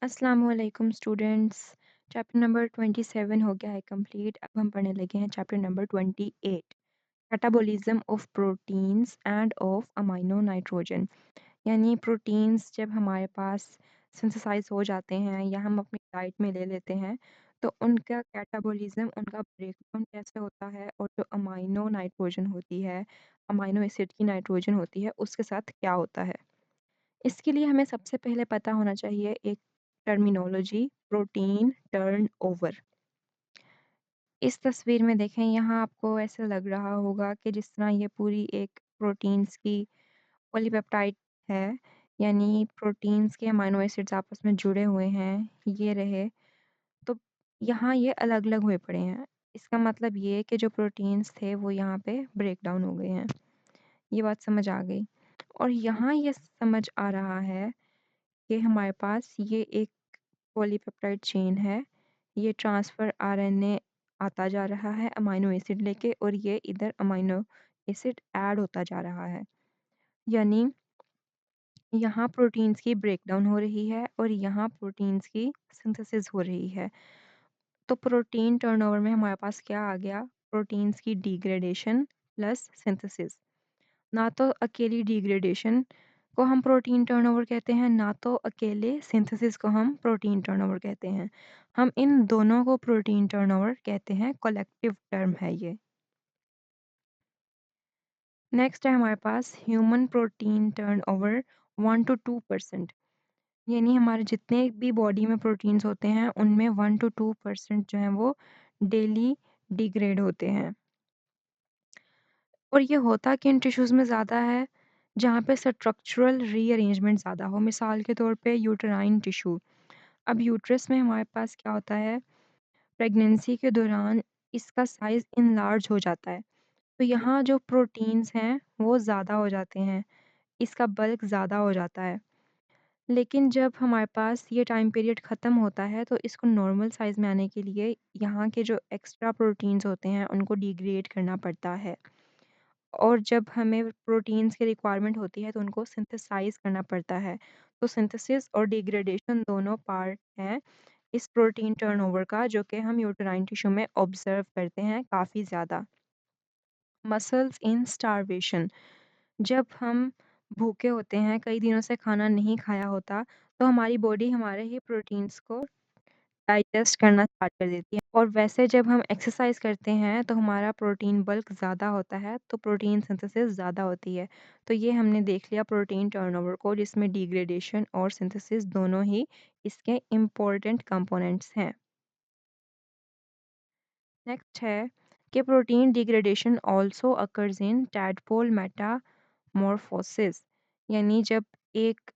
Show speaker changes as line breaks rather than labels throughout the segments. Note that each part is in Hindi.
अस्सलामुअलैकुम स्टूडेंट्स। चैप्टर नंबर 27 हो गया है कंप्लीट। अब हम पढ़ने लगे हैं chapter number 28, metabolism of proteins end of amino nitrogen. यानी प्रोटीन्स जब हमारे पास सिंथेसाइज हो जाते हैं या हम अपनी डाइट में ले लेते हैं तो उनका कैटाबॉलिज्म, उनका ब्रेकडाउन कैसे होता है और जो अमाइनो नाइट्रोजन होती है, अमाइनो एसिड की नाइट्रोजन होती है, उसके साथ क्या होता है। इसके लिए हमें सबसे पहले पता होना चाहिए एक टर्मिनोलॉजी, प्रोटीन टर्नओवर। इस तस्वीर में देखें, यहाँ आपको ऐसा लग रहा होगा कि जिस तरह ये पूरी एक प्रोटीन्स की पॉलीपेप्टाइड है, यानी प्रोटीन्स के अमीनो एसिड्स आपस में जुड़े हुए हैं, ये रहे। तो यहाँ ये अलग-अलग हुए पड़े हैं। इसका मतलब ये है कि जो प्रोटीन्स थे वो यहाँ पे ब्रेक डाउन हो गए हैं। ये बात समझ आ गई। और यहाँ ये समझ आ रहा है कि हमारे पास ये एक पॉलीपेप्टाइड चेन है। ये ट्रांसफ़र आरएनए आता जा रहा है अमीनो एसिड लेके और ये इधर अमीनो एसिड ऐड होता जा रहा है। यानी यहाँ प्रोटीन्स की ब्रेकडाउन हो रही है और यहाँ प्रोटीन्स की सिंथेसिस हो रही है। तो प्रोटीन टर्नओवर में हमारे पास क्या आ गया? प्रोटीन्स की डिग्रेडेशन प्लस सिंथेसिस। ना तो अकेली डिग्रेडेशन को हम प्रोटीन टर्नओवर कहते हैं, ना तो अकेले सिंथेसिस को हम प्रोटीन टर्नओवर कहते हैं। हम इन दोनों को प्रोटीन टर्नओवर कहते हैं, कलेक्टिव टर्म है ये। नेक्स्ट है हमारे पास ह्यूमन प्रोटीन टर्नओवर 1 टू 2%। यानी हमारे जितने भी बॉडी में प्रोटीन्स होते हैं उनमें 1 टू 2% जो हैं वो डेली डिग्रेड होते हैं। और ये होता किन टिश्यूज़ में ज़्यादा है? जहाँ पे स्ट्रक्चरल रीअरेंजमेंट ज़्यादा हो, मिसाल के तौर पे यूटेराइन टिश्यू। अब यूट्रस में हमारे पास क्या होता है, प्रेगनेंसी के दौरान इसका साइज़ इनलार्ज हो जाता है। तो यहाँ जो प्रोटीन्स हैं वो ज़्यादा हो जाते हैं, इसका बल्क ज़्यादा हो जाता है। लेकिन जब हमारे पास ये टाइम पीरियड ख़त्म होता है तो इसको नॉर्मल साइज़ में आने के लिए यहाँ के जो एक्स्ट्रा प्रोटीन्स होते हैं उनको डिग्रेड करना पड़ता है। और जब हमें प्रोटीन्स की रिक्वायरमेंट होती है तो उनको सिंथेसाइज़ करना पड़ता है। तो सिंथेसिस और डिग्रेडेशन दोनों पार्ट हैं इस प्रोटीन टर्नओवर का, जो कि हम यूटेराइन टिश्यू में ऑब्ज़र्व करते हैं काफ़ी ज़्यादा। मसल्स इन स्टार्वेशन। जब हम भूखे होते हैं, कई दिनों से खाना नहीं खाया होता, तो हमारी बॉडी हमारे ही प्रोटीन्स को डाइजेस्ट करना स्टार्ट कर देती है। और वैसे जब हम एक्सरसाइज करते हैं तो हमारा प्रोटीन बल्क ज़्यादा होता है, तो प्रोटीन सिंथेसिस ज़्यादा होती है। तो ये हमने देख लिया प्रोटीन टर्नओवर को, जिसमें डिग्रेडेशन और सिंथेसिस दोनों ही इसके इम्पोर्टेंट कंपोनेंट्स हैं। नेक्स्ट है कि protein degradation also occurs in tadpole Metamorphosis. यानी जब एक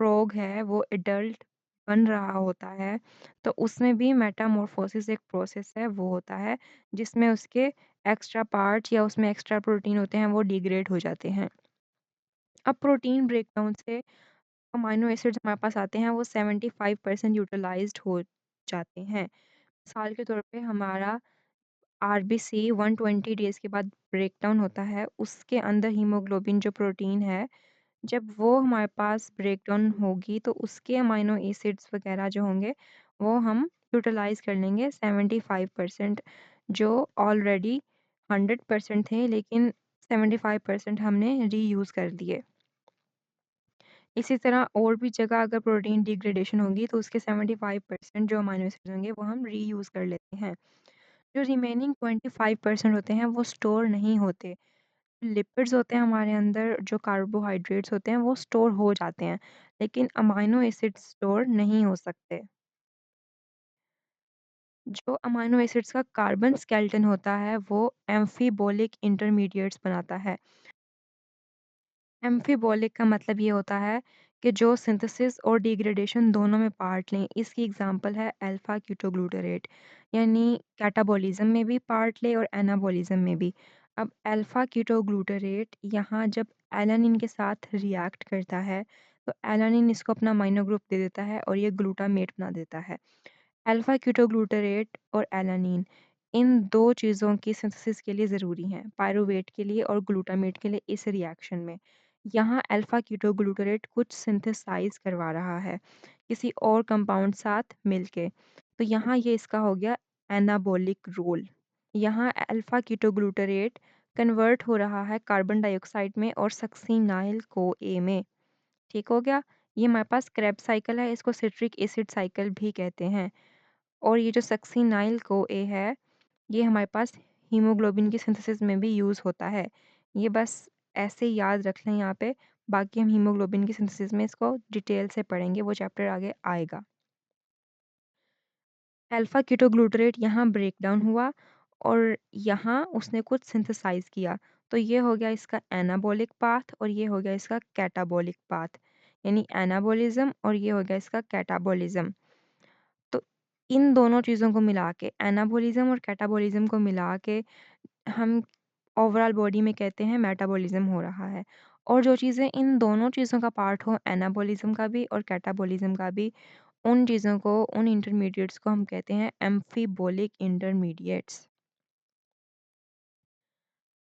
फ्रॉग है वो एडल्ट बन रहा होता है तो उसमें भी मेटामॉर्फोसिस एक प्रोसेस है वो होता है, जिसमें उसके एक्स्ट्रा पार्ट्स या उसमें एक्स्ट्रा प्रोटीन होते हैं वो डिग्रेड हो जाते हैं। अब प्रोटीन ब्रेकडाउन से अमाइनो एसिड्स हमारे पास आते हैं, वो 75% यूटिलाइज्ड हो जाते हैं। मिसाल के तौर पे हमारा आरबीसी 120 डेज़ के बाद ब्रेकडाउन होता है, उसके अंदर हीमोग्लोबिन जो प्रोटीन है, जब वो हमारे पास ब्रेकडाउन होगी तो उसके अमाइनो एसिड्स वगैरह जो होंगे वो हम यूटिलाइज़ कर लेंगे 75%, जो ऑलरेडी 100% थे लेकिन 75% हमने रीयूज़ कर दिए। इसी तरह और भी जगह अगर प्रोटीन डिग्रेडेशन होगी तो उसके 75% जो अमाइनो एसिड्स होंगे वो हम रीयूज़ कर लेते हैं। जो रिमेनिंग 25% होते हैं वो स्टोर नहीं होते। लिपिड्स होते हैं हमारे अंदर, जो कार्बोहाइड्रेट्स होते हैं वो स्टोर हो जाते हैं, लेकिन अमाइनो एसिड्स स्टोर नहीं हो सकते। जो अमाइनो एसिड्स का कार्बन स्केलेटन होता है वो एम्फिबोलिक इंटरमीडिएट्स बनाता है। एम्फिबोलिक का मतलब ये होता है कि जो सिंथेसिस और डिग्रेडेशन दोनों में पार्ट लें। इसकी एग्जांपल है अल्फा कीटोग्लूटारेट, यानी कैटाबॉलिज्म में भी पार्ट ले और एनाबॉलिज्म में भी। अब अल्फा कीटोग्लूटारेट यहाँ जब एलानिन के साथ रिएक्ट करता है तो एलानिन इसको अपना अमीनो ग्रुप दे देता है और ये ग्लूटामेट बना देता है। अल्फा कीटोग्लूटारेट और एलानिन, इन दो चीज़ों की सिंथेसिस के लिए ज़रूरी हैं, पायरूवेट के लिए और ग्लूटामेट के लिए इस रिएक्शन में। यहाँ अल्फा कीटोग्लूटारेट कुछ सिंथेसाइज करवा रहा है किसी और कंपाउंड साथ मिलके। तो यहाँ ये इसका हो गया एनाबॉलिक रोल। यहाँ अल्फा कीटोग्लूटारेट कन्वर्ट हो रहा है कार्बन डाइऑक्साइड में और सक्सिनाइल को ए में। ठीक हो गया। ये हमारे पास क्रेब साइकिल है, इसको सिट्रिक एसिड साइकिल भी कहते हैं। और ये जो सक्सिनाइल को ए है, ये हमारे पास हीमोग्लोबिन की सिंथेसिस में भी यूज़ होता है। ये बस ऐसे याद रख लें यहाँ पे, बाकी हम हीमोग्लोबिन की सिंथेसिस में इसको डिटेल से पढ़ेंगे, वो चैप्टर आगे आएगा। अल्फा कीटोग्लूटारेट यहाँ ब्रेक डाउन हुआ और यहाँ उसने कुछ सिंथेसाइज किया। तो ये हो गया इसका एनाबॉलिक पाथ और ये हो गया इसका कैटाबॉलिक पाथ, यानी एनाबॉलिज्म और ये हो गया इसका कैटाबॉलिज्म। तो इन दोनों चीज़ों को मिला के, एनाबॉलिज्म और कैटाबॉलिज्म को मिला के हम ओवरऑल बॉडी में कहते हैं मेटाबॉलिज्म हो रहा है। और जो चीज़ें इन दोनों चीज़ों का पार्ट हो, एनाबॉलिज्म का भी और कैटाबॉलिज्म का भी, उन चीज़ों को, उन इंटरमीडिएट्स को हम कहते हैं एम्फीबोलिक इंटरमीडिएट्स।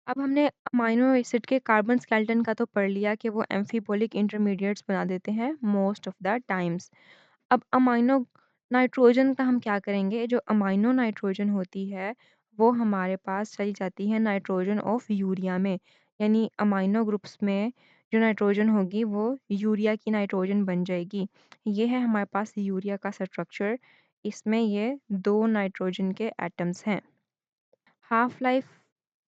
अब हमने अमाइनो एसिड के कार्बन स्केलेटन का तो पढ़ लिया कि वो एम्फीबोलिक इंटरमीडिएट्स बना देते हैं मोस्ट ऑफ द टाइम्स। अब अमाइनो नाइट्रोजन का हम क्या करेंगे? जो अमाइनो नाइट्रोजन होती है, वो हमारे पास चली जाती है नाइट्रोजन ऑफ यूरिया में। यानी अमाइनो ग्रुप्स में जो नाइट्रोजन होगी वो यूरिया की नाइट्रोजन बन जाएगी। ये है हमारे पास यूरिया का स्ट्रक्चर। इसमें ये 2 नाइट्रोजन के एटम्स हैं। हाफ लाइफ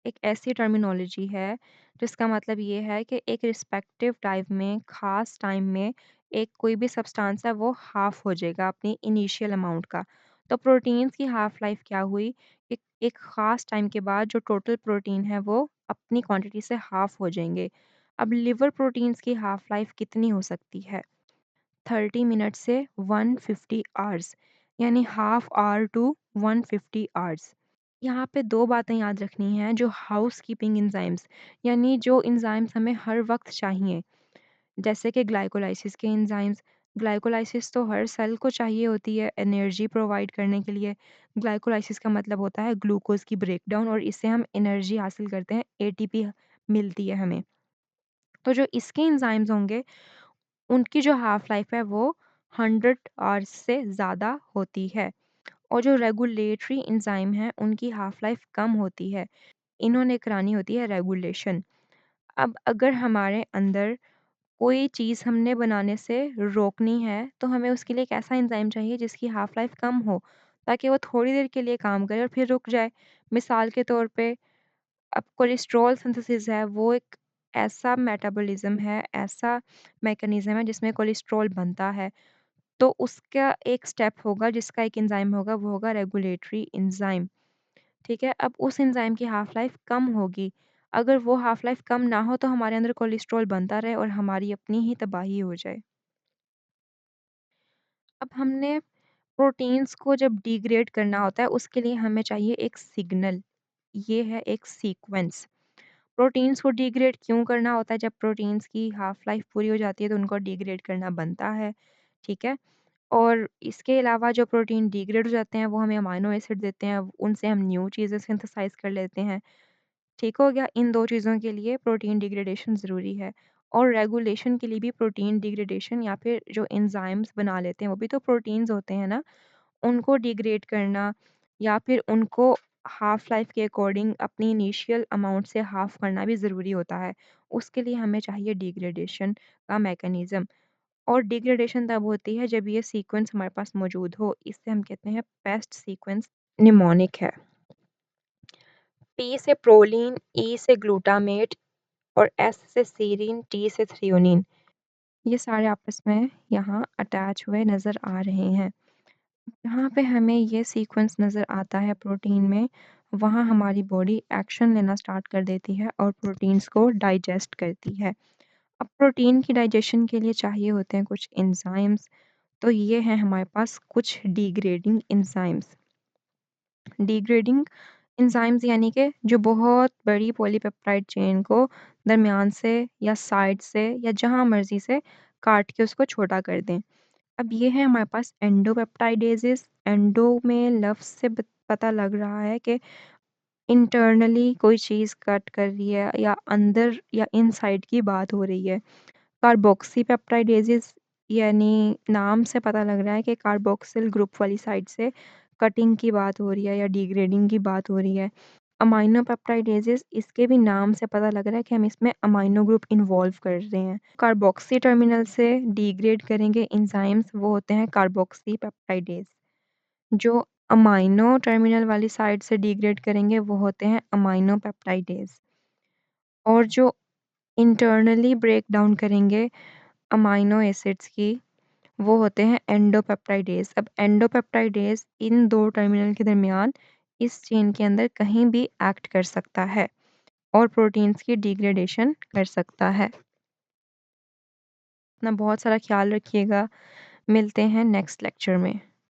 एक ऐसी टर्मिनोलॉजी है जिसका मतलब ये है कि एक रिस्पेक्टिव टाइम में, ख़ास टाइम में, एक कोई भी सब्सटेंस है वो हाफ़ हो जाएगा अपनी इनिशियल अमाउंट का। तो प्रोटीन्स की हाफ़ लाइफ़ क्या हुई? एक ख़ास टाइम के बाद जो टोटल प्रोटीन है वो अपनी क्वांटिटी से हाफ़ हो जाएँगे। अब लिवर प्रोटीन्स की हाफ़ लाइफ़ कितनी हो सकती है? 30 मिनट से 150 आवर्स, यानी हाफ़ ऑवर टू 150 आवर्स। यहाँ पे 2 बातें याद रखनी हैं, जो हाउसकीपिंग एंजाइम्स, यानी जो एंजाइम्स हमें हर वक़्त चाहिए, जैसे कि ग्लाइकोलाइसिस के एंजाइम्स। ग्लाइकोलाइसिस तो हर सेल को चाहिए होती है एनर्जी प्रोवाइड करने के लिए। ग्लाइकोलाइसिस का मतलब होता है ग्लूकोज़ की ब्रेकडाउन और इससे हम एनर्जी हासिल करते हैं, एटीपी मिलती है हमें। तो जो इसके एंजाइम्स होंगे, उनकी जो हाफ़ लाइफ़ है वो 100 आवर्स से ज़्यादा होती है। और जो रेगुलेटरी एंजाइम हैं, उनकी हाफ़ लाइफ़ कम होती है। इन्होंने करानी होती है रेगुलेशन। अब अगर हमारे अंदर कोई चीज़ हमने बनाने से रोकनी है, तो हमें उसके लिए एक ऐसा एंजाइम चाहिए जिसकी हाफ़ लाइफ़ कम हो, ताकि वो थोड़ी देर के लिए काम करे और फिर रुक जाए। मिसाल के तौर पे अब कोलेस्ट्रॉल सिंथेसिस है, वो एक ऐसा मेटाबॉलिज़्म है, ऐसा मैकेनिज़्म है जिसमें कोलेस्ट्रॉल बनता है। तो उसका एक स्टेप होगा, जिसका एक एंजाइम होगा, वो होगा रेगुलेटरी एंजाइम। ठीक है? अब उस एंजाइम की हाफ़ लाइफ़ कम होगी। अगर वो हाफ़ लाइफ़ कम ना हो तो हमारे अंदर कोलेस्ट्रॉल बनता रहे और हमारी अपनी ही तबाही हो जाए। अब हमने प्रोटीन्स को जब डिग्रेड करना होता है उसके लिए हमें चाहिए एक सिग्नल, ये है एक सीक्वेंस। प्रोटीन्स को डिग्रेड क्यों करना होता है? जब प्रोटीन्स की हाफ़ लाइफ़ पूरी हो जाती है तो उनको डिग्रेड करना बनता है। ठीक है? और इसके अलावा जो प्रोटीन डिग्रेड हो जाते हैं वो हमें अमाइनो एसिड देते हैं, उनसे हम न्यू चीज़ें सिंथेसाइज़ कर लेते हैं। ठीक हो गया? इन 2 चीज़ों के लिए प्रोटीन डिग्रेडेशन ज़रूरी है और रेगुलेशन के लिए भी प्रोटीन डिग्रेडेशन या फिर जो एंजाइम्स बना लेते हैं, वो भी तो प्रोटीन्स होते हैं ना, उनको डिग्रेड करना या फिर उनको हाफ़ लाइफ़ के अकॉर्डिंग अपनी इनिशियल अमाउंट से हाफ़ करना भी ज़रूरी होता है। उसके लिए हमें चाहिए डिग्रेडेशन का मैकेनिज़्म और डिग्रेडेशन तब होती है जब ये सीक्वेंस हमारे पास मौजूद हो। इसे हम कहते हैं पेस्ट सीक्वेंस, निमोनिक है। पी से प्रोलीन, ई से ग्लूटामेट और एस से सीरीन, टी से थ्रियोनीन। ये सारे आपस में यहाँ अटैच हुए नज़र आ रहे हैं। जहाँ पे हमें ये सीक्वेंस नज़र आता है प्रोटीन में, वहाँ हमारी बॉडी एक्शन लेना स्टार्ट कर देती है और प्रोटीन्स को डाइजेस्ट करती है। अब प्रोटीन की डाइजेशन के लिए चाहिए होते हैं कुछ एंजाइम्स, तो ये हैं हमारे पास कुछ डिग्रेडिंग एंजाइम्स। डिग्रेडिंग एंजाइम्स यानी कि जो बहुत बड़ी पॉलीपेप्टाइड चेन को दरमियान से या साइड से या जहाँ मर्ज़ी से काट के उसको छोटा कर दें। अब ये है हमारे पास एंडोपेप्टाइडेज़ेस। एंडो में लफ्ज़ से पता लग रहा है कि इंटरनली कोई चीज़ कट कर रही है या अंदर या इनसाइड की बात हो रही है। कार्बोक्सीपेप्टाइडेज़ेस यानी नाम से पता लग रहा है कि कार्बोक्सिल ग्रुप वाली साइड से कटिंग की बात हो रही है या डिग्रेडिंग की बात हो रही है। अमाइनो पेप्टाइडेज़ेस इसके भी नाम से पता लग रहा है कि हम इसमें अमाइनो ग्रुप इन्वॉल्व कर रहे हैं। कार्बोक्सी टर्मिनल से डिग्रेड करेंगे एंजाइम्स वो होते हैं कार्बोक्सी पेप्टाइडेज़। जो अमाइनो टर्मिनल वाली साइड से डिग्रेड करेंगे वो होते हैं अमाइनो पेप्टाइडेज़। और जो इंटरनली ब्रेक डाउन करेंगे अमाइनो एसिड्स की वो होते हैं एंडोपेप्टाइडेज़। अब एंडोपेप्टाइडेज़ इन 2 टर्मिनल के दरमियान इस चेन के अंदर कहीं भी एक्ट कर सकता है और प्रोटीन्स की डिग्रेडेशन कर सकता है। अपना बहुत सारा ख्याल रखिएगा। मिलते हैं नेक्स्ट लेक्चर में।